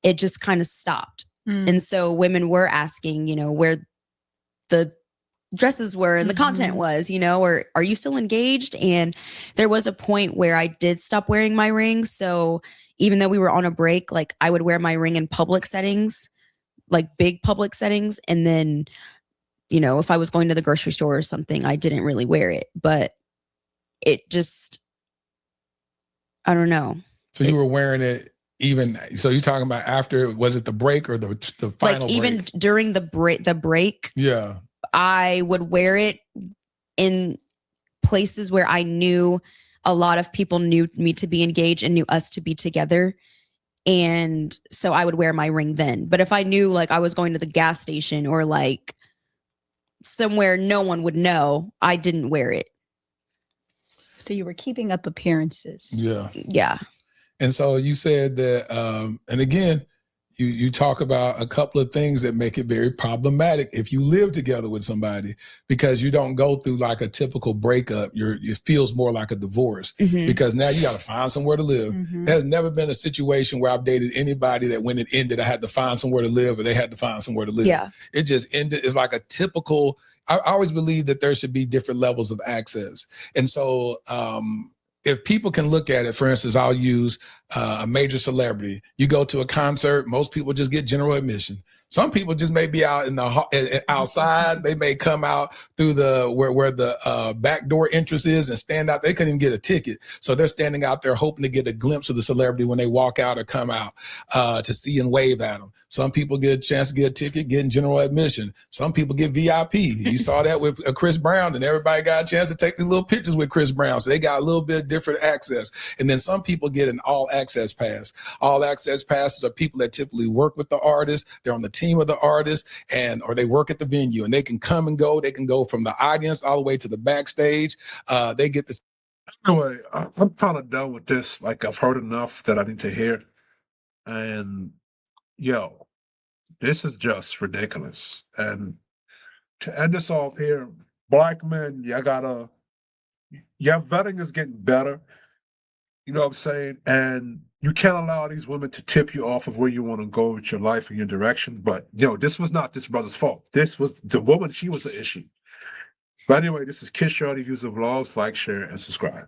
it just kind of stopped. And so women were asking, where the dresses were and the content was, or are you still engaged? And there was a point where I did stop wearing my ring. So even though we were on a break, like I would wear my ring in public settings, like big public settings. And then, if I was going to the grocery store or something, I didn't really wear it, but it just, I don't know. So you were wearing it so you're talking about after, was it the break or the final like even break? During the break. Yeah. I would wear it in places where I knew a lot of people knew me to be engaged and knew us to be together. And so I would wear my ring then. But if I knew like I was going to the gas station or like somewhere no one would know, I didn't wear it. So you were keeping up appearances. Yeah. Yeah. And so you said that, and again, you talk about a couple of things that make it very problematic if you live together with somebody, because you don't go through like a typical breakup. It feels more like a divorce because now you got to find somewhere to live. There's never been a situation where I've dated anybody that when it ended, I had to find somewhere to live or they had to find somewhere to live. Yeah. It just ended. It's like a typical, I always believe that there should be different levels of access. And so, if people can look at it, for instance, I'll use a major celebrity. You go to a concert, most people just get general admission. Some people just may be out in the outside. They may come out through the where the back door entrance is and stand out. They couldn't even get a ticket, so they're standing out there hoping to get a glimpse of the celebrity when they walk out or come out to see and wave at them. Some people get a chance to get a ticket, getting general admission. Some people get VIP. You saw that with Chris Brown, and everybody got a chance to take these little pictures with Chris Brown, so they got a little bit different access. And then some people get an all access pass. All access passes are people that typically work with the artist. They're on the team of the artist, or they work at the venue, and they can come and go. They can go from the audience all the way to the backstage. They get this. Anyway, I'm kind of done with this. Like, I've heard enough that I need to hear. And yo, this is just ridiculous. And to end this off here, Black men, your vetting is getting better. You know what I'm saying? And you can't allow these women to tip you off of where you want to go with your life and your direction. But, this was not this brother's fault. This was the woman. She was the issue. But anyway, this is Kid Shorty Views of Vlogs. Like, share, and subscribe.